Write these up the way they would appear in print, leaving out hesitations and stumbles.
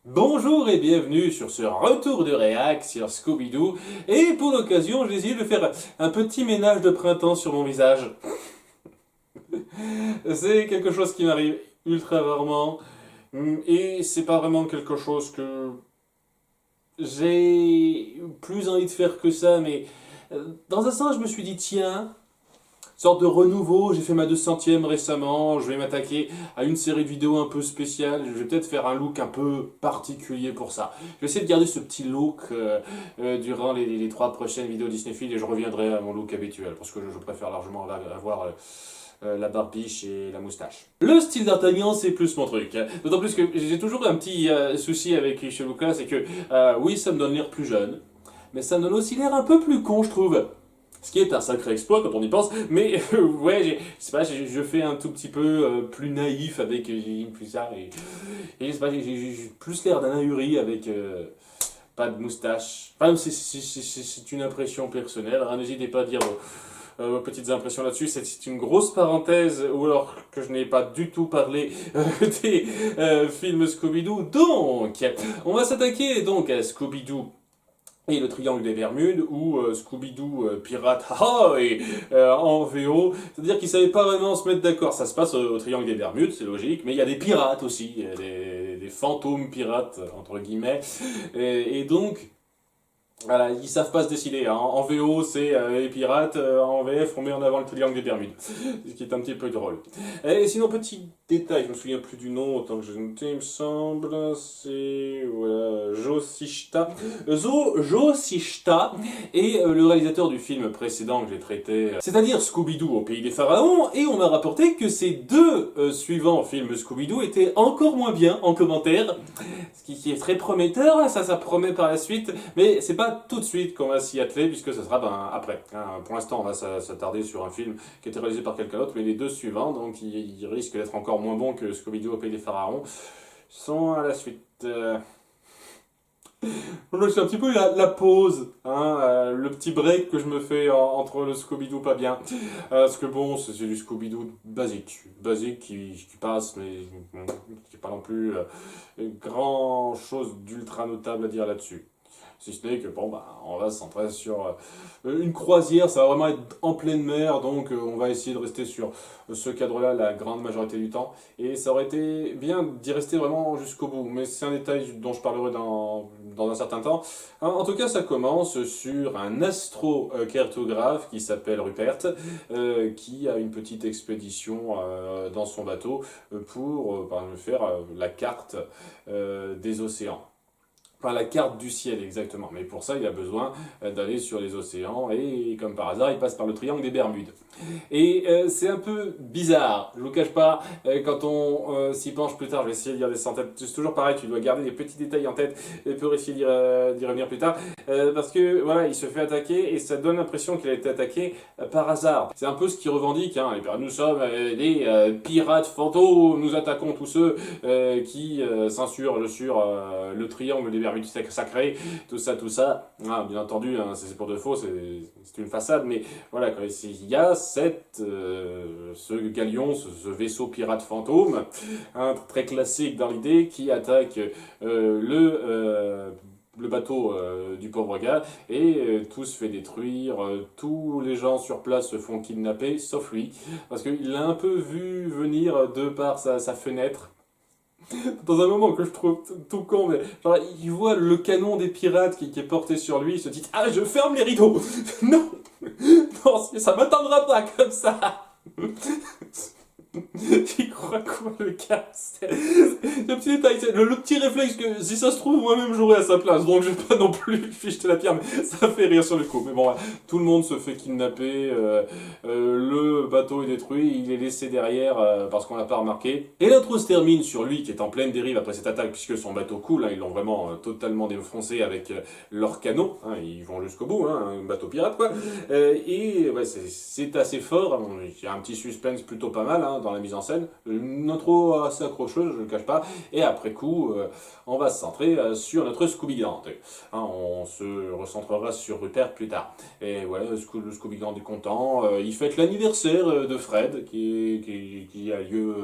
Bonjour et bienvenue sur ce retour de réac sur Scooby-Doo. Et pour l'occasion, j'ai essayé de faire un petit ménage de printemps sur mon visage. C'est quelque chose qui m'arrive ultra rarement. Et c'est pas vraiment quelque chose que j'ai plus envie de faire que ça. Mais dans un sens, je me suis dit, tiens, sorte de renouveau, j'ai fait ma 200e récemment, je vais m'attaquer à une série de vidéos un peu spéciale, je vais peut-être faire un look un peu particulier pour ça. Je vais essayer de garder ce petit look durant les 3 prochaines vidéos Disneyfield et je reviendrai à mon look habituel, parce que je préfère largement avoir la barbiche et la moustache. Le style d'Artagnan, c'est plus mon truc. D'autant plus que j'ai toujours un petit souci avec ce look-là, c'est que oui, ça me donne l'air plus jeune, mais ça me donne aussi l'air un peu plus con, je trouve. Ce qui est un sacré exploit quand on y pense, mais ouais, je sais pas, je fais un tout petit peu plus naïf avec plus ça, et je sais pas, j'ai plus l'air d'un ahuri avec pas de moustache. Enfin, c'est une impression personnelle, hein, n'hésitez pas à dire vos petites impressions là-dessus, c'est une grosse parenthèse, ou alors que je n'ai pas du tout parlé des films Scooby-Doo, donc on va s'attaquer donc à Scooby-Doo et le triangle des Bermudes, ou Scooby-Doo Pirate Ahoy en VO. C'est-à-dire qu'ils ne savaient pas vraiment se mettre d'accord. Ça se passe au triangle des Bermudes, c'est logique, mais il y a des pirates aussi, il y a des fantômes pirates, entre guillemets. Et donc, voilà, ils savent pas se décider. Hein. En VO, c'est les pirates. En VF, on met en avant le triangle des Bermudes. Ce qui est un petit peu drôle. Et sinon, petit détail, je me souviens plus du nom, autant que j'ai noté, il me semble. C'est voilà, Joe Sishta est le réalisateur du film précédent que j'ai traité, c'est-à-dire Scooby-Doo au pays des pharaons. Et on m'a rapporté que ces deux suivants films Scooby-Doo étaient encore moins bien en commentaire. Ce qui est très prometteur, ça promet par la suite. Mais c'est pas tout de suite qu'on va s'y atteler, puisque ce sera après. Hein. Pour l'instant, on va s'attarder sur un film qui a été réalisé par quelqu'un d'autre, mais les deux suivants, donc ils risquent d'être encore moins bons que Scooby-Doo au pays des pharaons, sont à la suite. C'est un petit peu la pause, hein, le petit break que je me fais entre le Scooby-Doo pas bien. Parce que bon, c'est du Scooby-Doo basique qui passe, mais qui n'est pas non plus grand chose d'ultra notable à dire là-dessus. Si ce n'est que bon, bah, on va se centrer sur une croisière, ça va vraiment être en pleine mer, donc on va essayer de rester sur ce cadre-là la grande majorité du temps. Et ça aurait été bien d'y rester vraiment jusqu'au bout, mais c'est un détail dont je parlerai dans un certain temps. En tout cas, ça commence sur un astrocartographe qui s'appelle Rupert, qui a une petite expédition dans son bateau pour faire la carte des océans. Enfin, la carte du ciel, exactement. Mais pour ça, il a besoin d'aller sur les océans et, comme par hasard, il passe par le triangle des Bermudes. Et c'est un peu bizarre, je vous cache pas, quand on s'y penche plus tard, je vais essayer de garder ça en tête. C'est toujours pareil, tu dois garder les petits détails en tête et pour essayer d'y revenir plus tard. Parce que, voilà, il se fait attaquer et ça donne l'impression qu'il a été attaqué par hasard. C'est un peu ce qu'il revendique, hein. Nous sommes des pirates fantômes, nous attaquons tous ceux qui s'insurgent sur le triangle des Bermudes sacré, tout ça. Ah, bien entendu, hein, c'est pour de faux, c'est une façade, mais voilà, il y a ce galion, ce vaisseau pirate fantôme, hein, très classique dans l'idée, qui attaque le bateau du pauvre gars, et tout se fait détruire, tous les gens sur place se font kidnapper, sauf lui, parce qu'il l'a un peu vu venir de par sa fenêtre, dans un moment que je trouve tout con, mais genre, il voit le canon des pirates qui est porté sur lui, il se dit « Ah, je ferme les rideaux !» Non, non, ça m'attendra pas comme ça. Il croit quoi, le gars? C'est le petit détail, c'est le petit réflexe que si ça se trouve, moi-même j'aurais à sa place, donc je vais pas non plus lui jeter la pierre, mais ça fait rire sur le coup. Mais bon, tout le monde se fait kidnapper, le bateau est détruit, il est laissé derrière parce qu'on l'a pas remarqué. Et l'intro se termine sur lui qui est en pleine dérive après cette attaque, puisque son bateau coule, hein, ils l'ont vraiment totalement défoncé avec leur canot, hein, ils vont jusqu'au bout, hein, un bateau pirate quoi. Et ouais, c'est assez fort, hein, il y a un petit suspense plutôt pas mal hein, dans la mise en scène, une intro assez accrocheuse, je ne le cache pas, Et après coup, on va se centrer sur notre Scooby Gang. Hein, on se recentrera sur Rupert plus tard. Et voilà, le Scooby Gang est content. Il fête l'anniversaire de Fred, qui a lieu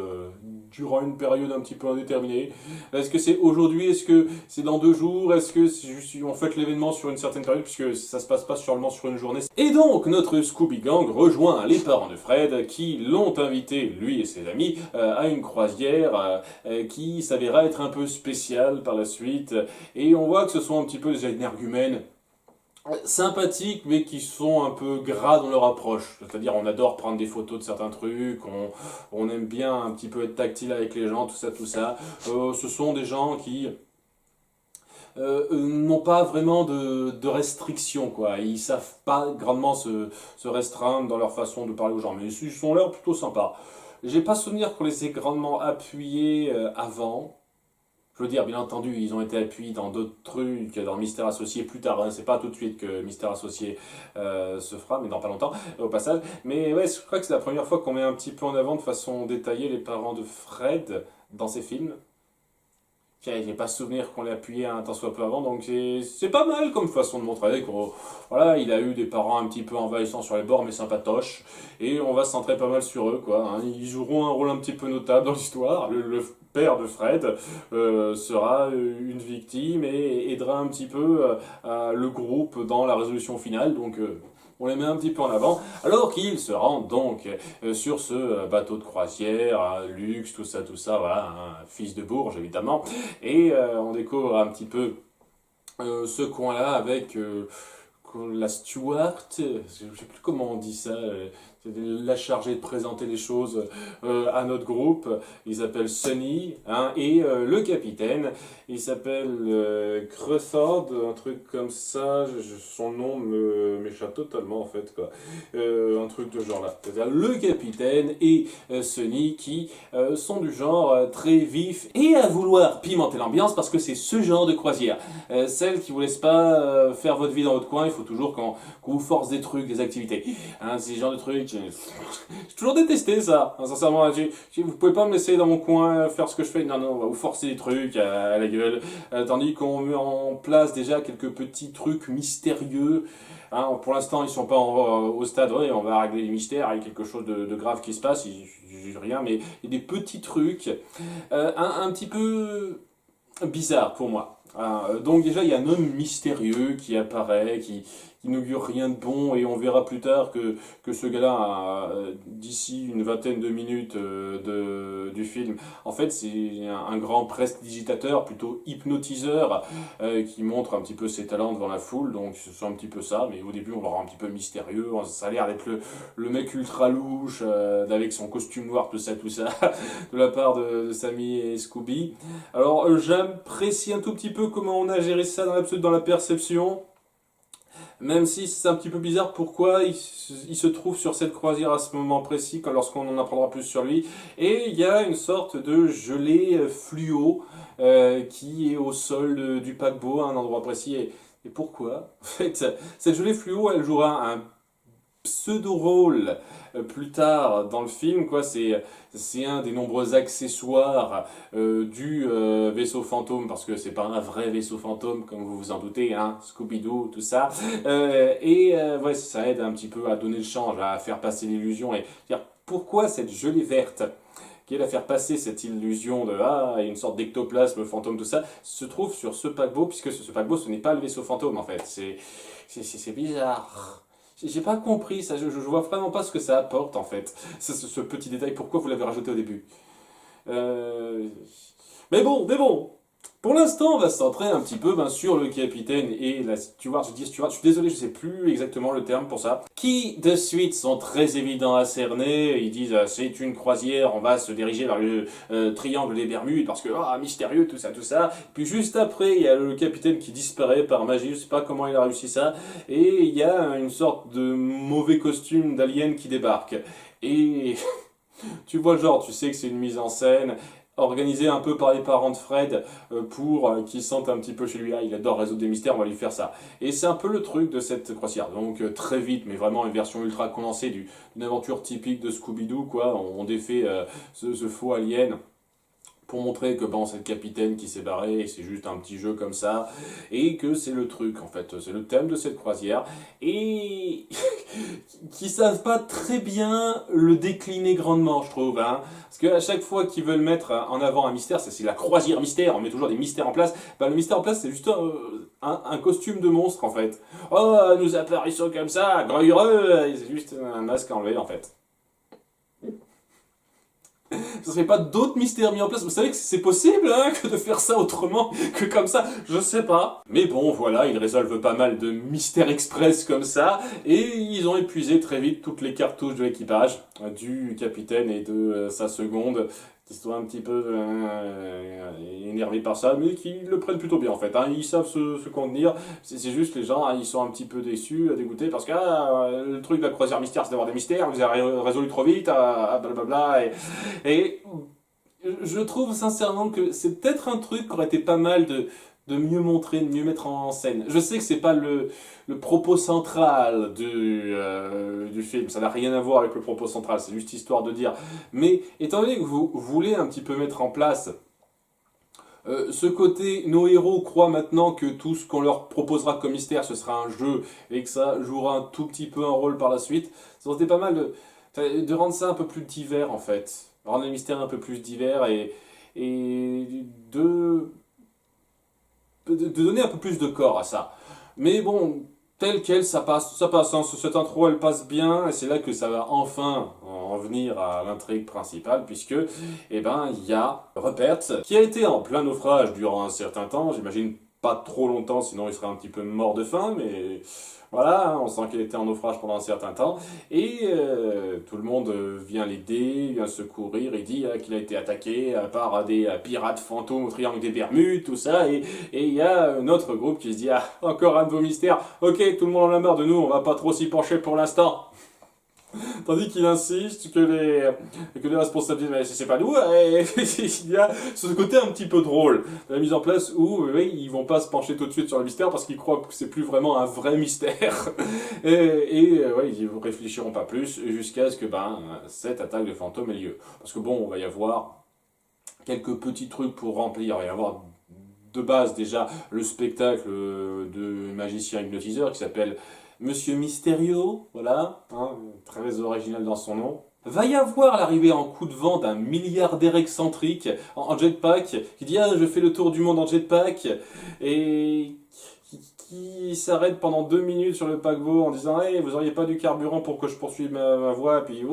durant une période un petit peu indéterminée. Est-ce que c'est aujourd'hui? Est-ce que c'est dans 2 jours? Est-ce que c'est juste, on fête l'événement sur une certaine période? Puisque ça se passe pas seulement sur une journée. Et donc, notre Scooby Gang rejoint les parents de Fred, qui l'ont invité, lui et ses amis, à une croisière qui s'avéra être un peu spéciale par la suite. Et on voit que ce sont un petit peu des énergumènes sympathiques, mais qui sont un peu gras dans leur approche. C'est-à-dire, on adore prendre des photos de certains trucs, on aime bien un petit peu être tactile avec les gens, tout ça, tout ça. Ce sont des gens qui n'ont pas vraiment de restrictions, quoi. Ils savent pas grandement se restreindre dans leur façon de parler aux gens, mais ils sont là plutôt sympas. J'ai pas souvenir qu'on les ait grandement appuyés avant. Je veux dire, bien entendu, ils ont été appuyés dans d'autres trucs, dans Mystère Associé plus tard. Hein. C'est pas tout de suite que Mystère Associé se fera, mais dans pas longtemps, au passage. Mais ouais, je crois que c'est la première fois qu'on met un petit peu en avant de façon détaillée les parents de Fred dans ces films. J'ai pas souvenir qu'on l'ait appuyé un tant soit peu avant, donc c'est pas mal comme façon de montrer qu'on voilà, il a eu des parents un petit peu envahissants sur les bords, mais sympatoches, et on va se centrer pas mal sur eux, quoi. Hein. Ils joueront un rôle un petit peu notable dans l'histoire. Le père de Fred sera une victime et aidera un petit peu le groupe dans la résolution finale, donc on les met un petit peu en avant, alors qu'ils se rendent donc sur ce bateau de croisière, luxe, tout ça, voilà, un fils de Bourges évidemment, et on découvre un petit peu ce coin-là avec la steward, je ne sais plus comment on dit ça, c'est la chargée de présenter les choses à notre groupe. Il s'appelle Sunny, hein, et le capitaine, il s'appelle Crawford, un truc comme ça. Son nom m'échappe totalement en fait, quoi. Un truc de genre là. C'est-à-dire le capitaine et Sunny qui sont du genre très vif et à vouloir pimenter l'ambiance parce que c'est ce genre de croisière. Celle qui vous laisse pas faire votre vie dans votre coin, il faut toujours qu'on vous force des trucs, des activités. Hein, c'est ce genre de trucs. J'ai toujours détesté ça. Hein, sincèrement, vous pouvez pas me laisser dans mon coin faire ce que je fais. Non, non, on va vous forcer des trucs à la gueule. Tandis qu'on met en place déjà quelques petits trucs mystérieux. Hein, pour l'instant, ils sont pas au stade, ouais, on va régler les mystères, il y a quelque chose de grave qui se passe, rien, mais il y a des petits trucs un petit peu bizarres pour moi. Donc déjà, il y a un homme mystérieux qui apparaît, qui n'augure rien de bon, et on verra plus tard que ce gars-là, d'ici une vingtaine de minutes du film, en fait, c'est un grand prestidigitateur, plutôt hypnotiseur, qui montre un petit peu ses talents devant la foule, donc c'est un petit peu ça, mais au début, on le rend un petit peu mystérieux, ça a l'air d'être le mec ultra louche, avec son costume noir, tout ça, de la part de Sammy et Scooby. Alors, j'apprécie un tout petit peu comment on a géré ça dans la perception. Même si c'est un petit peu bizarre pourquoi il se trouve sur cette croisière à ce moment précis, lorsqu'on en apprendra plus sur lui. Et il y a une sorte de gelée fluo qui est au sol du paquebot à un endroit précis. Et pourquoi? En fait, cette gelée fluo, elle jouera un pseudo-rôle plus tard dans le film, quoi. C'est un des nombreux accessoires du vaisseau fantôme, parce que c'est pas un vrai vaisseau fantôme, comme vous vous en doutez, hein, Scooby-Doo, tout ça. Ouais, ça aide un petit peu à donner le change, à faire passer l'illusion. Et dire pourquoi cette gelée verte qui est à faire passer cette illusion de une sorte d'ectoplasme fantôme, tout ça, se trouve sur ce paquebot, puisque ce paquebot, ce n'est pas le vaisseau fantôme, en fait. C'est bizarre. J'ai pas compris ça, je vois vraiment pas ce que ça apporte en fait, ce petit détail, pourquoi vous l'avez rajouté au début. Euh... Mais bon, pour l'instant on va se centrer un petit peu sur le capitaine et la steward, je suis désolé, je sais plus exactement le terme pour ça, qui de suite sont très évidents à cerner, ils disent c'est une croisière, on va se diriger vers le triangle des Bermudes, parce que mystérieux, tout ça, puis juste après il y a le capitaine qui disparaît par magie, je sais pas comment il a réussi ça, et il y a une sorte de mauvais costume d'alien qui débarque, et tu vois le genre, tu sais que c'est une mise en scène, organisée un peu par les parents de Fred pour qu'ils sentent un petit peu chez lui. Ah, il adore résoudre des mystères, on va lui faire ça. Et c'est un peu le truc de cette croisière. Donc très vite, mais vraiment une version ultra condensée d'une aventure typique de Scooby-Doo, quoi. On défait ce faux alien pour montrer que bon, c'est le capitaine qui s'est barré et c'est juste un petit jeu comme ça, et que c'est le truc en fait, c'est le thème de cette croisière, et qui savent pas très bien le décliner grandement, je trouve, hein. Parce qu'à chaque fois qu'ils veulent mettre en avant un mystère, c'est la croisière mystère, on met toujours des mystères en place, bah, le mystère en place c'est juste un costume de monstre en fait. Oh, nous apparaissons comme ça, heureux, c'est juste un masque enlevé en fait. Ce serait pas d'autres mystères mis en place? Vous savez que c'est possible, hein, que de faire ça autrement que comme ça? Je sais pas. Mais bon, voilà, ils résolvent pas mal de mystères express comme ça, et ils ont épuisé très vite toutes les cartouches de l'équipage, du capitaine et de sa seconde, qui sont un petit peu énervés par ça, mais qui le prennent plutôt bien en fait, hein. Ils savent se contenir, c'est juste les gens, hein, ils sont un petit peu déçus, dégoûtés, parce que le truc de la croisière mystère c'est d'avoir des mystères, vous avez résolu trop vite, blablabla, et je trouve sincèrement que c'est peut-être un truc qui aurait été pas mal de mieux montrer, de mieux mettre en scène. Je sais que c'est pas le propos central du film, ça n'a rien à voir avec le propos central, c'est juste histoire de dire. Mais étant donné que vous voulez un petit peu mettre en place ce côté, nos héros croient maintenant que tout ce qu'on leur proposera comme mystère, ce sera un jeu, et que ça jouera un tout petit peu un rôle par la suite, ça aurait été pas mal de rendre ça un peu plus divers en fait. Rendre les mystères un peu plus divers et de donner un peu plus de corps à ça. Mais bon, tel quel, ça passe, hein. Cette intro, elle passe bien, et c'est là que ça va enfin en venir à l'intrigue principale, puisque, eh ben, il y a Rupert, qui a été en plein naufrage durant un certain temps, j'imagine pas trop longtemps, sinon il serait un petit peu mort de faim, mais voilà, on sent qu'il était en naufrage pendant un certain temps, et tout le monde vient l'aider, vient le secourir, il dit qu'il a été attaqué par des pirates fantômes au triangle des Bermudes, tout ça, et il y a un autre groupe qui se dit, ah, encore un de vos mystères, ok, tout le monde en a marre de nous, on va pas trop s'y pencher pour l'instant. Tandis qu'il insiste que les responsables disent mais c'est pas nous, et il y a ce côté un petit peu drôle de la mise en place où oui, ils vont pas se pencher tout de suite sur le mystère parce qu'ils croient que c'est plus vraiment un vrai mystère ouais, ils réfléchiront pas plus jusqu'à ce que cette attaque de fantômes ait lieu. Parce que bon, on va y avoir quelques petits trucs pour remplir, il va y avoir de base déjà le spectacle de magicien hypnotiseur qui s'appelle Monsieur Mysterio, voilà, hein, très original dans son nom. Va y avoir l'arrivée en coup de vent d'un milliardaire excentrique en jetpack qui dit je fais le tour du monde en jetpack et qui s'arrête pendant 2 minutes sur le paquebot en disant hey, vous auriez pas du carburant pour que je poursuive ma voie, et puis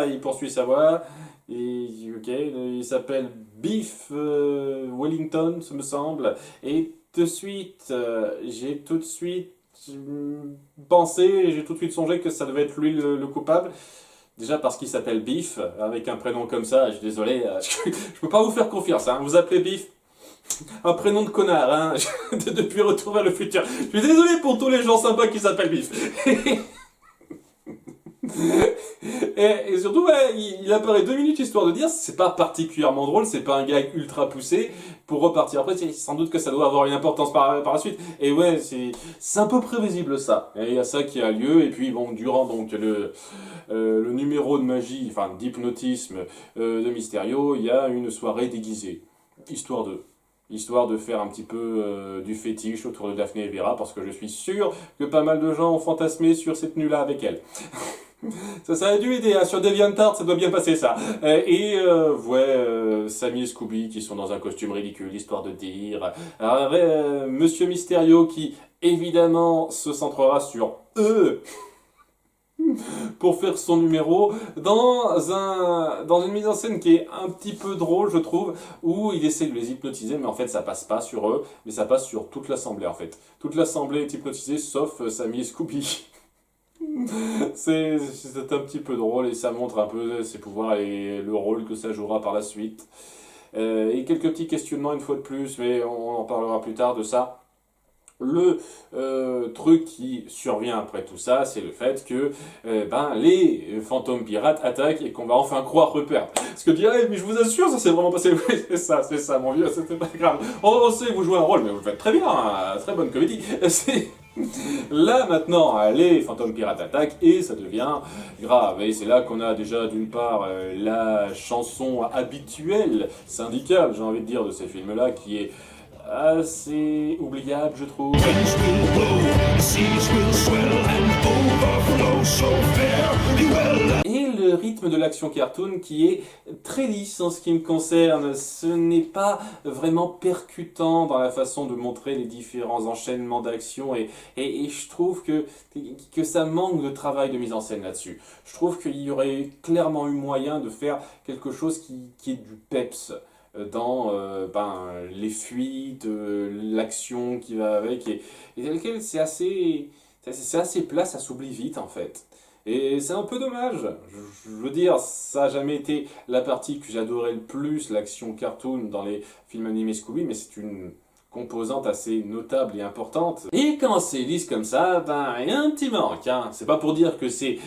il poursuit sa voie. Et ok, il s'appelle Biff Wellington, ça me semble, et de suite, j'ai tout de suite pensé, j'ai tout de suite songé que ça devait être lui le coupable. Déjà parce qu'il s'appelle Biff, avec un prénom comme ça, je suis désolé, je peux pas vous faire confiance, hein, vous appelez Biff, un prénom de connard, hein, depuis Retour vers le futur. Je suis désolé pour tous les gens sympas qui s'appellent Biff. Et surtout, il apparaît 2 minutes histoire de dire, c'est pas particulièrement drôle, c'est pas un gag ultra poussé, pour repartir après, sans doute que ça doit avoir une importance par la suite. Et ouais, c'est un peu prévisible ça. Et il y a ça qui a lieu, et puis bon, durant donc le numéro de magie, enfin d'hypnotisme de Mysterio, il y a une soirée déguisée. Histoire de faire un petit peu du fétiche autour de Daphné et Vera, parce que je suis sûr que pas mal de gens ont fantasmé sur cette tenue-là avec elle. Ça a dû aider, hein. Sur DeviantArt, ça doit bien passer ça. Sammy et Scooby qui sont dans un costume ridicule, histoire de dire. Alors, Monsieur Mysterio qui, évidemment, se centrera sur eux pour faire son numéro dans une mise en scène qui est un petit peu drôle, je trouve, où il essaie de les hypnotiser, mais en fait ça passe pas sur eux, mais ça passe sur toute l'assemblée en fait. Toute l'assemblée est hypnotisée sauf Sammy et Scooby. C'est un petit peu drôle et ça montre un peu ses pouvoirs et le rôle que ça jouera par la suite. Et quelques petits questionnements une fois de plus, mais on en parlera plus tard de ça. Le truc qui survient après tout ça, c'est le fait que les fantômes pirates attaquent et qu'on va enfin croire Rupert. Parce que dire, mais je vous assure, ça s'est vraiment passé. Oui, c'est ça, mon vieux, c'était pas grave. On sait que vous jouez un rôle, mais vous le faites très bien, très bonne comédie. Là maintenant, les fantômes pirates attaquent et ça devient grave. Et c'est là qu'on a déjà d'une part la chanson habituelle, syndicale, j'ai envie de dire, de ces films-là, qui est assez oubliable, je trouve. Winds will blow, seas will swell and overflow, so fare thee well. Et le rythme de l'action cartoon qui est très lisse en ce qui me concerne. Ce n'est pas vraiment percutant dans la façon de montrer les différents enchaînements d'action et je trouve que ça manque de travail de mise en scène là-dessus. Je trouve qu'il y aurait clairement eu moyen de faire quelque chose qui est du peps dans les fuites, l'action qui va avec et dans lequel c'est assez plat, ça s'oublie vite en fait. Et c'est un peu dommage. Je veux dire, ça n'a jamais été la partie que j'adorais le plus, l'action cartoon dans les films animés Scooby, mais c'est une composante assez notable et importante. Et quand c'est lisse comme ça, il y a un petit manque. Hein. C'est pas pour dire que c'est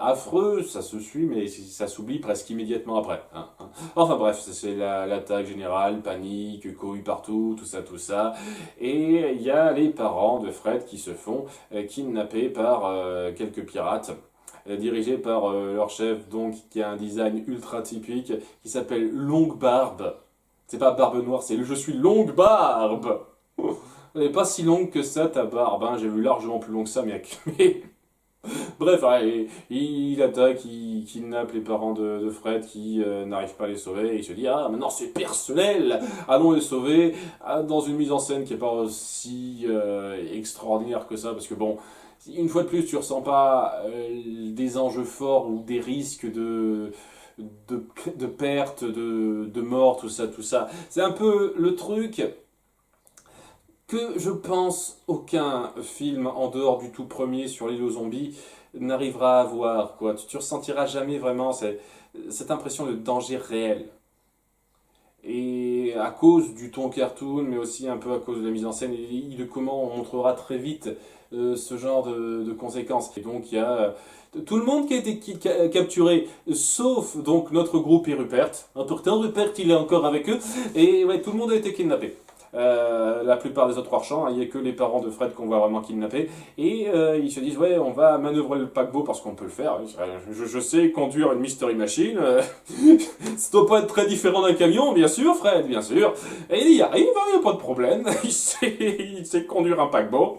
affreux, ça se suit, mais ça s'oublie presque immédiatement après. Hein. Enfin bref, c'est l'attaque générale, panique, cohue partout, tout ça. Et il y a les parents de Fred qui se font kidnapper par quelques pirates. Dirigés par leur chef, donc, qui a un design ultra typique, qui s'appelle Longue Barbe. C'est pas Barbe Noire, c'est le je suis Longue Barbe. Elle n'est pas si longue que ça, ta barbe. Hein. J'ai vu largement plus long que ça, mais... Bref, il attaque, il kidnappe les parents de Fred qui n'arrivent pas à les sauver. Et il se dit, ah, maintenant c'est personnel, allons les sauver. Dans une mise en scène qui n'est pas aussi extraordinaire que ça, parce que bon, une fois de plus, tu ressens pas des enjeux forts ou des risques de perte, de mort, tout ça. C'est un peu le truc que je pense aucun film en dehors du tout premier sur l'île aux zombies n'arrivera à avoir. Quoi. Tu ressentiras jamais vraiment cette impression de danger réel. Et à cause du ton cartoon, mais aussi un peu à cause de la mise en scène et de comment on montrera très vite ce genre de conséquences. Et donc il y a tout le monde qui a été capturé, sauf donc notre groupe et Rupert. Pourtant Rupert il est encore avec eux, et ouais, tout le monde a été kidnappé. La plupart des autres marchands, il n'y a que les parents de Fred qu'on voit vraiment kidnappés, et ils se disent ouais on va manœuvrer le paquebot parce qu'on peut le faire, je sais conduire une mystery machine, ça doit pas être très différent d'un camion bien sûr Fred, bien sûr, et il y arrive, il n'y a pas de problème, il sait conduire un paquebot.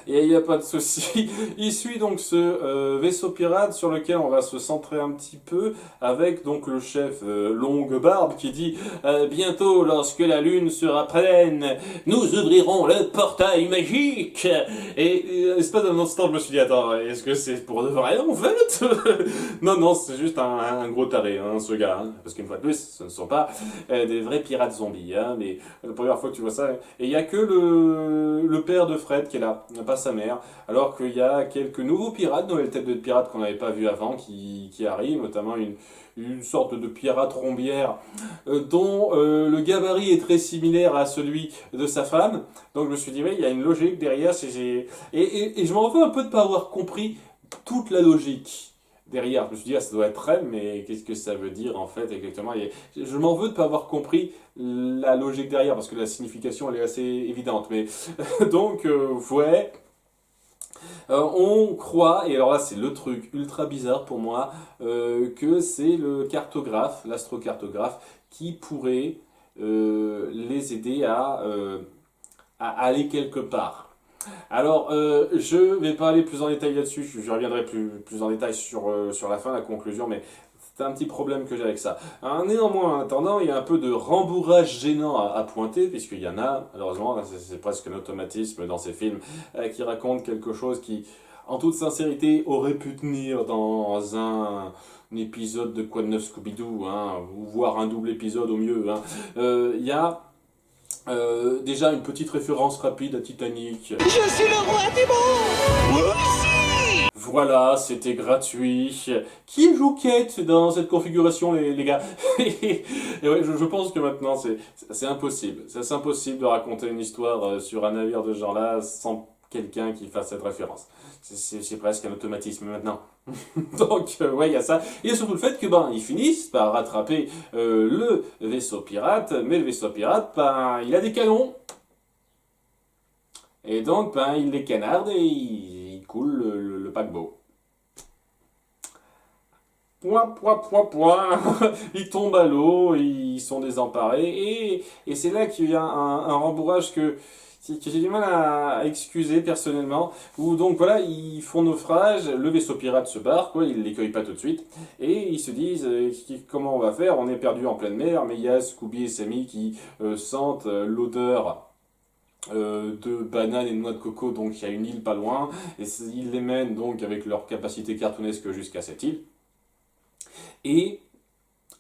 Et il n'y a pas de souci. Il suit donc ce vaisseau pirate sur lequel on va se centrer un petit peu avec donc le chef Longue Barbe qui dit bientôt lorsque la lune sera pleine, nous ouvrirons le portail magique. Et l'espace d'un instant je me suis dit attends, est-ce que c'est pour de vrai en fait? Non, c'est juste un gros taré hein, ce gars. Hein, parce qu'une fois de plus, ce ne sont pas des vrais pirates zombies. Hein, mais la première fois que tu vois ça, et il n'y a que le père de Fred qui est là. Pas sa mère, alors qu'il y a quelques nouveaux pirates, nouvelles têtes de pirates qu'on n'avait pas vu avant qui arrivent, notamment une sorte de pirate rombière dont le gabarit est très similaire à celui de sa femme. Donc je me suis dit, ouais, il y a une logique derrière, et je m'en veux un peu de ne pas avoir compris toute la logique derrière. Je me suis dit, ah, ça doit être elle, mais qu'est-ce que ça veut dire en fait exactement? Et je m'en veux de ne pas avoir compris la logique derrière, parce que la signification elle est assez évidente. Mais donc, ouais. On croit, et alors là c'est le truc ultra bizarre pour moi, que c'est le cartographe, l'astrocartographe, qui pourrait les aider à aller quelque part. Alors, je vais pas aller plus en détail là-dessus, je reviendrai plus en détail sur la fin, la conclusion, mais c'est un petit problème que j'ai avec ça. Néanmoins, en attendant, il y a un peu de rembourrage gênant à pointer, puisqu'il y en a, malheureusement, c'est presque un automatisme dans ces films, qui racontent quelque chose qui, en toute sincérité, aurait pu tenir dans un épisode de Quoi de neuf Scooby-Doo, hein, ou voire un double épisode au mieux. Hein. Il y a déjà une petite référence rapide à Titanic. Je suis le roi du monde! Moi aussi! Voilà, c'était gratuit. Qui joue Kate dans cette configuration, les gars? Et ouais, je pense que maintenant, c'est impossible. C'est impossible de raconter une histoire sur un navire de ce genre-là sans quelqu'un qui fasse cette référence. C'est presque un automatisme maintenant. Donc, ouais, il y a ça. Et il y a surtout le fait que, ils finissent par rattraper le vaisseau pirate, mais le vaisseau pirate, il a des canons. Et donc, ben, il les canarde et il coule le paquebot. Point, point, point, point. Ils tombent à l'eau, ils sont désemparés. Et c'est là qu'il y a un rembourrage que j'ai du mal à excuser personnellement. Où donc voilà, ils font naufrage, le vaisseau pirate se barre, quoi, ils ne les cueillent pas tout de suite. Et ils se disent comment on va faire, on est perdu en pleine mer, mais il y a Scooby et Sammy qui sentent l'odeur de bananes et de noix de coco, donc il y a une île pas loin, et ils les mènent donc avec leur capacité cartoonesque jusqu'à cette île. Et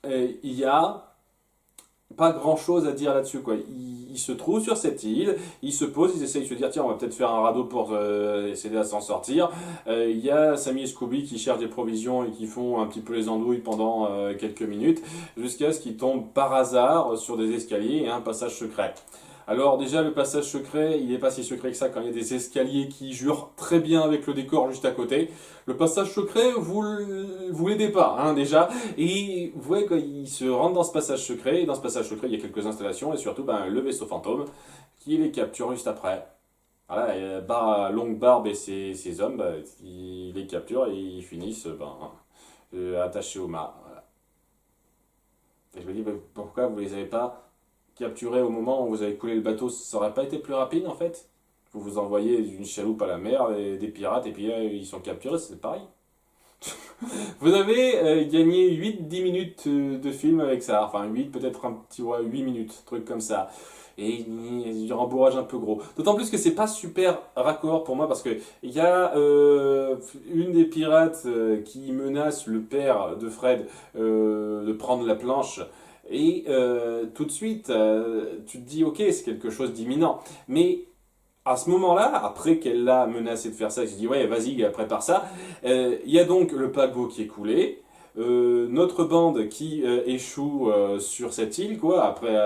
il y a pas grand chose à dire là-dessus, quoi. Ils se trouvent sur cette île, ils se posent, ils essayent de se dire tiens, on va peut-être faire un radeau pour essayer à s'en sortir. Il y a Sammy et Scooby qui cherchent des provisions et qui font un petit peu les andouilles pendant quelques minutes, jusqu'à ce qu'ils tombent par hasard sur des escaliers et un passage secret. Alors déjà, le passage secret, il n'est pas si secret que ça quand il y a des escaliers qui jurent très bien avec le décor juste à côté. Le passage secret, vous l'aidez pas, hein, déjà. Et vous voyez qu'ils se rendent dans ce passage secret, et dans ce passage secret, il y a quelques installations, et surtout ben, le vaisseau fantôme, qui les capture juste après. Voilà, et, Longue Barbe et ses hommes, ben, ils les capturent et ils finissent attachés au mât. Voilà. Et je me dis, ben, pourquoi vous les avez pas capturé au moment où vous avez coulé le bateau, ça aurait pas été plus rapide en fait? Vous vous envoyez une chaloupe à la mer, et des pirates, et puis ils sont capturés, c'est pareil. Vous avez gagné 8-10 minutes de film avec ça, enfin 8, peut-être un petit, ouais, 8 minutes, truc comme ça. Et il y a du rembourrage un peu gros. D'autant plus que c'est pas super raccord pour moi parce que il y a une des pirates qui menace le père de Fred de prendre la planche. Et tout de suite, tu te dis, ok, c'est quelque chose d'imminent. Mais à ce moment-là, après qu'elle l'a menacé de faire ça, je dis, ouais, vas-y, prépare ça. Il y a donc le paquebot qui est coulé. Notre bande qui échoue sur cette île, quoi, après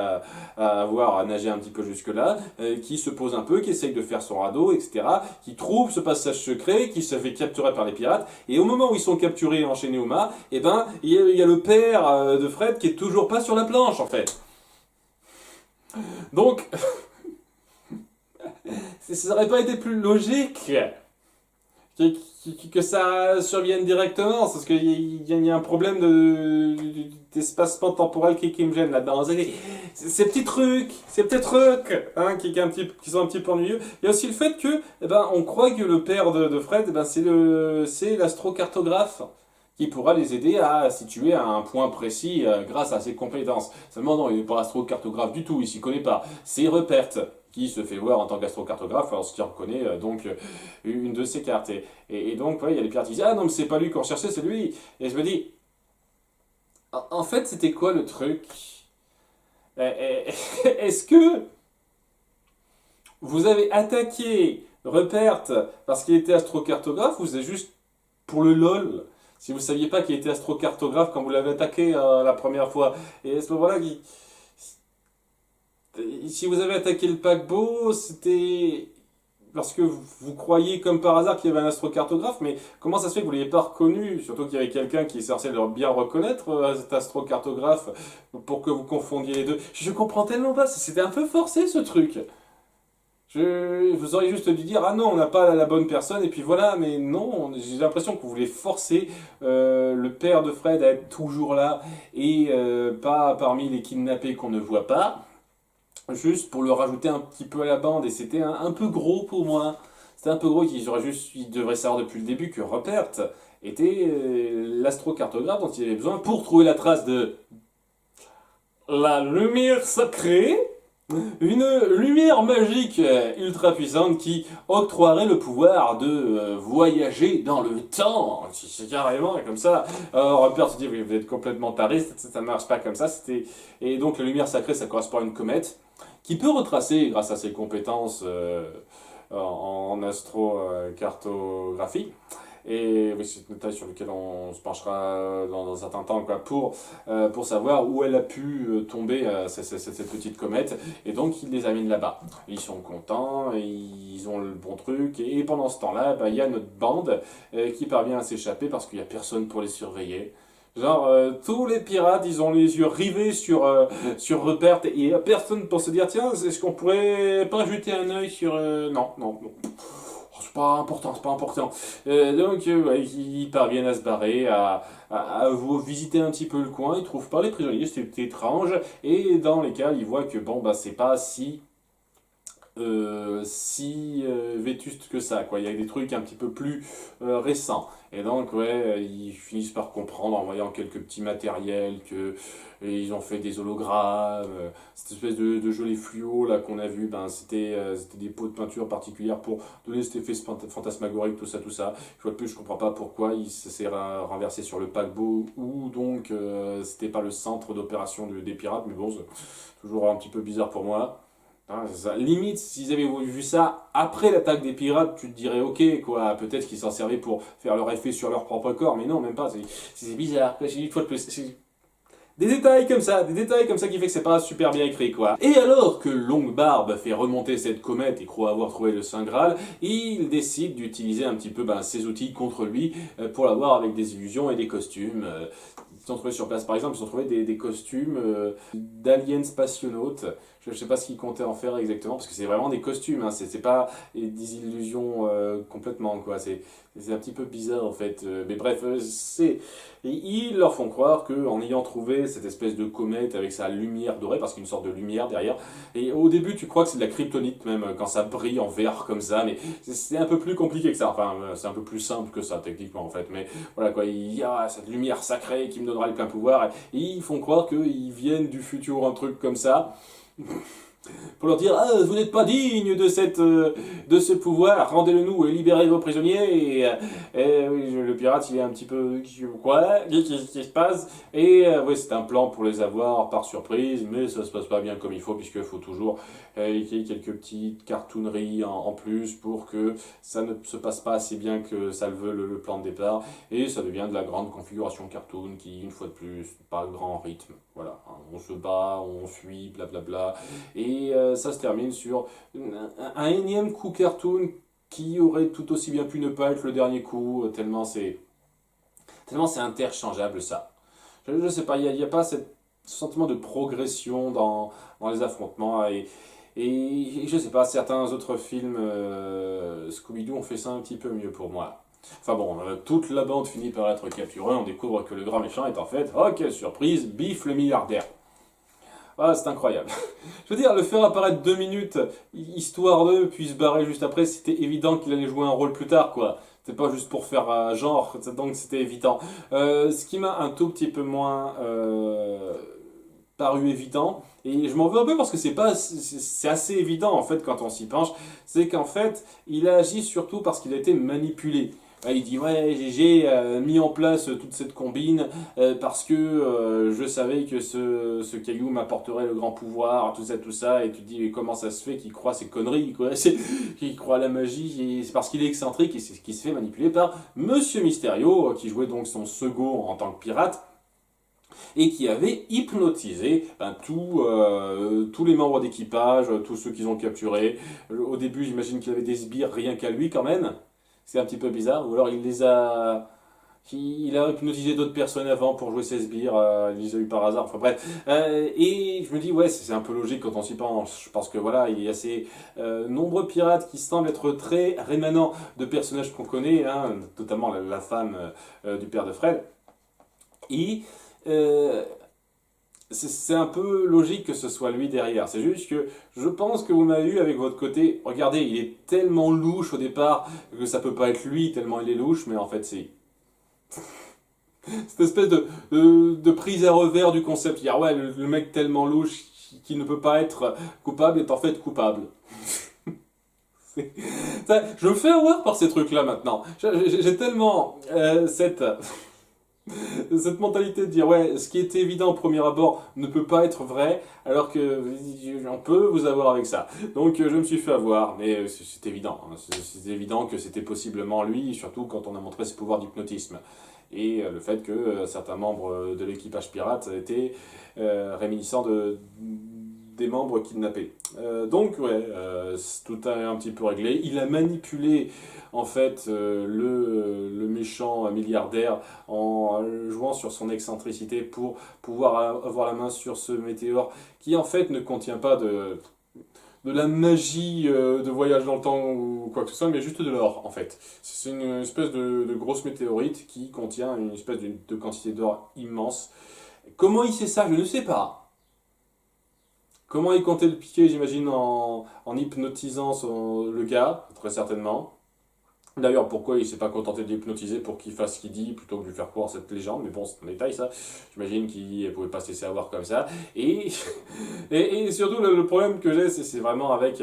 avoir nagé un petit peu jusque-là, qui se pose un peu, qui essaye de faire son radeau, etc., qui trouve ce passage secret, qui se fait capturer par les pirates, et au moment où ils sont capturés et enchaînés au mât, eh ben, il y a le père de Fred qui est toujours pas sur la planche, en fait. Donc, ça aurait pas été plus logique que ça survienne directement, parce qu'il y a un problème d'espacement temporel qui me gêne là-dedans. Ces petits trucs, hein, qui sont un petit peu ennuyeux. Il y a aussi le fait que, eh ben, on croit que le père de Fred, eh ben, c'est l'astrocartographe qui pourra les aider à situer à un point précis grâce à ses compétences. Seulement non, il n'est pas astrocartographe du tout, il s'y connaît pas. C'est Rupert qui se fait voir en tant qu'astrocartographe lorsqu'il reconnaît une de ses cartes. Et donc, ouais, il y a les pirates qui disent ah non, mais c'est pas lui qu'on cherchait, c'est lui. Et je me dis, en fait, c'était quoi le truc? Est-ce que vous avez attaqué Rupert parce qu'il était astrocartographe ou c'est juste pour le lol? Si vous ne saviez pas qu'il était astrocartographe quand vous l'avez attaqué la première fois. Et à ce moment-là, si vous avez attaqué le paquebot, c'était parce que vous croyez comme par hasard qu'il y avait un astrocartographe, mais comment ça se fait que vous ne l'ayez pas reconnu? Surtout qu'il y avait quelqu'un qui est censé leur bien reconnaître cet astrocartographe pour que vous confondiez les deux. Je comprends tellement pas, c'était un peu forcé ce truc. Vous auriez juste dû dire ah non, on n'a pas la bonne personne et puis voilà, mais non, j'ai l'impression que vous voulez forcer le père de Fred à être toujours là et pas parmi les kidnappés qu'on ne voit pas, juste pour le rajouter un petit peu à la bande, et c'était un peu gros pour moi. C'était un peu gros, il devrait savoir depuis le début que Rupert était l'astrocartographe dont il avait besoin pour trouver la trace de la lumière sacrée. Une lumière magique ultra puissante qui octroierait le pouvoir de voyager dans le temps. C'est carrément comme ça. Alors Rupert se dit, vous êtes complètement taré, ça ne marche pas comme ça. Et donc la lumière sacrée, ça correspond à une comète qui peut retracer, grâce à ses compétences en astrocartographie. Et oui, c'est une détail sur lequel on se penchera dans un certain temps, quoi, pour savoir où elle a pu tomber, cette petite comète. Et donc, ils les amènent là-bas. Ils sont contents, ils ont le bon truc. Et pendant ce temps-là, il y a notre bande qui parvient à s'échapper parce qu'il n'y a personne pour les surveiller. Genre, tous les pirates, ils ont les yeux rivés sur Rupert et personne pour se dire, tiens, est-ce qu'on pourrait pas jeter un œil sur... Non, non, non. Oh, c'est pas important, c'est pas important. Ouais, ils parviennent à se barrer, à visiter un petit peu le coin, ils trouvent pas les prisonniers, c'était étrange, et dans les cas, ils voient que bon, bah, c'est pas si vétuste que ça, quoi. Il y a des trucs un petit peu plus récents. Et donc, ouais, ils finissent par comprendre en voyant quelques petits matériels que ils ont fait des hologrammes, cette espèce de joli fluo là qu'on a vu, ben c'était des pots de peinture particulières pour donner cet effet fantasmagorique, tout ça, tout ça. Une fois de plus, je comprends pas pourquoi il s'est renversé sur le paquebot ou donc c'était pas le centre d'opération des pirates, mais bon, c'est toujours un petit peu bizarre pour moi. Hein, c'est ça. Limite, s'ils avaient vu ça après l'attaque des pirates, tu te dirais ok, quoi, peut-être qu'ils s'en servaient pour faire leur effet sur leur propre corps, mais non, même pas, c'est bizarre. Une fois de plus, des détails comme ça qui fait que c'est pas super bien écrit, quoi. Et alors que Longue-Barbe fait remonter cette comète et croit avoir trouvé le Saint Graal, il décide d'utiliser un petit peu ses outils contre lui pour l'avoir avec des illusions et des costumes. Ils sont trouvés sur place, par exemple, ils ont trouvé des costumes d'aliens spationautes. Je sais pas ce qu'ils comptaient en faire exactement, parce que c'est vraiment des costumes, hein, c'est pas des illusions complètement, quoi. C'est un petit peu bizarre, en fait. Mais bref, et ils leur font croire qu'en ayant trouvé cette espèce de comète avec sa lumière dorée, parce qu'il y a une sorte de lumière derrière, et au début tu crois que c'est de la kryptonite même, quand ça brille en vert comme ça, mais c'est un peu plus compliqué que ça. Enfin, c'est un peu plus simple que ça, techniquement, en fait. Mais voilà, quoi, il y a cette lumière sacrée qui me donnera le plein pouvoir, et ils font croire qu'ils viennent du futur, un truc comme ça. Pour leur dire, ah, vous n'êtes pas digne de de ce pouvoir, rendez-le nous et libérez vos prisonniers. Et oui, le pirate, il est un petit peu, quoi, qu'est-ce qui se passe? Et oui, c'est un plan pour les avoir par surprise, mais ça se passe pas bien comme il faut, puisqu'il faut toujours qu'il y ait quelques petites cartooneries en plus pour que ça ne se passe pas assez bien que ça le veut le plan de départ, et ça devient de la grande configuration cartoon qui, une fois de plus, pas grand rythme. Voilà, hein, on se bat, on fuit, blablabla, et ça se termine sur un énième coup cartoon qui aurait tout aussi bien pu ne pas être le dernier coup, tellement c'est interchangeable ça. Je sais pas, il y a pas ce sentiment de progression dans les affrontements, et je sais pas, certains autres films Scooby-Doo ont fait ça un petit peu mieux pour moi. Enfin bon, toute la bande finit par être capturée, on découvre que le grand méchant est en fait, oh quelle surprise, Biff le milliardaire. Ah, c'est incroyable. Je veux dire, le faire apparaître 2 minutes, histoire de, puis se barrer juste après, c'était évident qu'il allait jouer un rôle plus tard, quoi. C'était pas juste pour faire genre, donc c'était évident. Ce qui m'a un tout petit peu moins paru évident, et je m'en veux un peu parce que c'est assez évident en fait quand on s'y penche, c'est qu'en fait, il a agi surtout parce qu'il a été manipulé. Il dit ouais, j'ai mis en place toute cette combine parce que je savais que ce caillou m'apporterait le grand pouvoir, tout ça, et tu te dis mais comment ça se fait qu'il croit ces conneries, quoi, qu'il croit à la magie, et c'est parce qu'il est excentrique et c'est qu'il se fait manipuler par Monsieur Mysterio, qui jouait donc son second en tant que pirate, et qui avait hypnotisé tous les membres d'équipage, tous ceux qu'ils ont capturés. Au début, j'imagine qu'il avait des sbires rien qu'à lui quand même. C'est un petit peu bizarre. Ou alors il a hypnotisé d'autres personnes avant pour jouer ses sbires, il les a eu par hasard, enfin bref. Et je me dis, ouais, c'est un peu logique quand on s'y penche, parce que voilà, il y a ces nombreux pirates qui semblent être très rémanents de personnages qu'on connaît, hein, notamment la femme du père de Fred. Et c'est un peu logique que ce soit lui derrière. C'est juste que je pense que vous m'avez eu avec votre côté. Regardez, il est tellement louche au départ que ça peut pas être lui tellement il est louche, mais en fait c'est cette espèce de prise à revers du concept. Dire ouais, le mec tellement louche qui ne peut pas être coupable est en fait coupable. Je me fais avoir par ces trucs-là maintenant. J'ai tellement cette mentalité de dire ouais, ce qui était évident au premier abord ne peut pas être vrai, alors que on peut vous avoir avec ça. Donc je me suis fait avoir, mais c'est évident. Hein. C'est évident que c'était possiblement lui, surtout quand on a montré ses pouvoirs d'hypnotisme. Et le fait que certains membres de l'équipage pirate étaient réminiscents des des membres kidnappés. Donc ouais, tout est un petit peu réglé. Il a manipulé en fait le méchant milliardaire en jouant sur son excentricité pour pouvoir avoir la main sur ce météore qui en fait ne contient pas de la magie de voyage dans le temps ou quoi que ce soit, mais juste de l'or en fait. C'est une espèce de grosse météorite qui contient une espèce de quantité d'or immense. Comment il sait ça? Je ne sais pas. Comment il comptait le piquer, j'imagine, en hypnotisant le gars, très certainement. D'ailleurs, pourquoi il s'est pas contenté de l'hypnotiser pour qu'il fasse ce qu'il dit plutôt que de lui faire croire cette légende, mais bon, c'est un détail ça. J'imagine qu'il ne pouvait pas se laisser avoir comme ça. Et, et surtout, le problème que j'ai, c'est vraiment avec.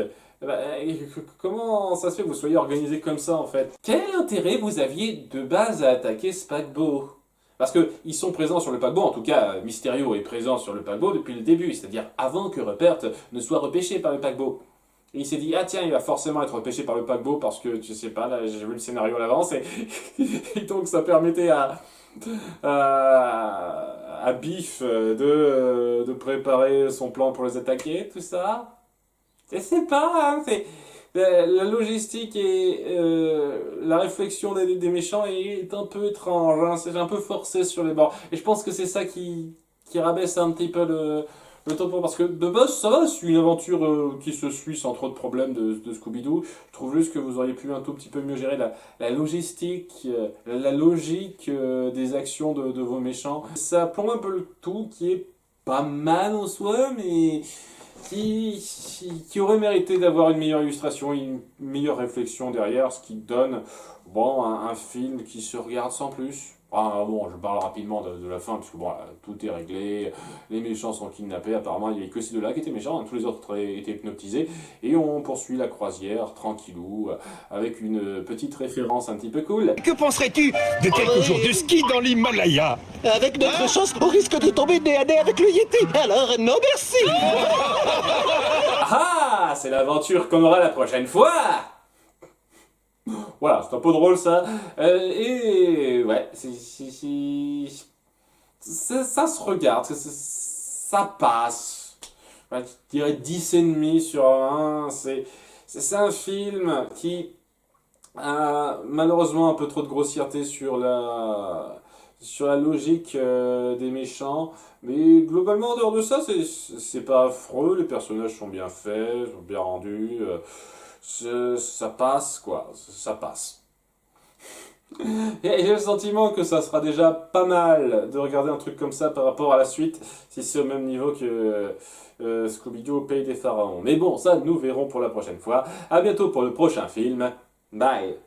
Comment ça se fait que vous soyez organisé comme ça en fait? Quel intérêt vous aviez de base à attaquer ce paquebot? Parce qu'ils sont présents sur le paquebot, en tout cas Mysterio est présent sur le paquebot depuis le début, c'est-à-dire avant que Rupert ne soit repêché par le paquebot. Et il s'est dit, ah tiens, il va forcément être repêché par le paquebot parce que, je sais pas, là j'ai vu le scénario à l'avance et donc ça permettait à Biff de préparer son plan pour les attaquer, tout ça. Je sais pas, hein, c'est... La logistique et la réflexion des méchants est un peu étrange, hein, c'est un peu forcé sur les bords. Et je pense que c'est ça qui rabaisse un petit peu le topo, parce que de base, ça va, c'est une aventure qui se suit sans trop de problèmes de Scooby-Doo. Je trouve juste que vous auriez pu un tout petit peu mieux gérer la logistique, la logique des actions de vos méchants. Ça plombe un peu le tout, qui est pas mal en soi, mais... Qui aurait mérité d'avoir une meilleure illustration, une meilleure réflexion derrière, ce qui donne bon, un film qui se regarde sans plus. Ah, bon, je parle rapidement de la fin, parce que bon, tout est réglé, les méchants sont kidnappés, apparemment il n'y avait que ces deux-là qui étaient méchants, hein, tous les autres étaient hypnotisés, et on poursuit la croisière, tranquillou, avec une petite référence un petit peu cool. Que penserais-tu De quelques jours de ski dans l'Himalaya. Avec notre chance, on risque de tomber nez à nez avec le Yeti. Alors, non merci. Ah, c'est l'aventure qu'on aura la prochaine fois. Voilà, c'est un peu drôle ça. Et ouais, ça se regarde, ça passe. Ouais, je dirais 10,5 sur 1. C'est un film qui a malheureusement un peu trop de grossièreté sur la logique des méchants. Mais globalement, en dehors de ça, c'est pas affreux. Les personnages sont bien faits, sont bien rendus. Ça passe, quoi. Ça passe. Et j'ai le sentiment que ça sera déjà pas mal de regarder un truc comme ça par rapport à la suite, si c'est au même niveau que Scooby-Doo au Pays des Pharaons. Mais bon, ça, nous verrons pour la prochaine fois. À bientôt pour le prochain film. Bye.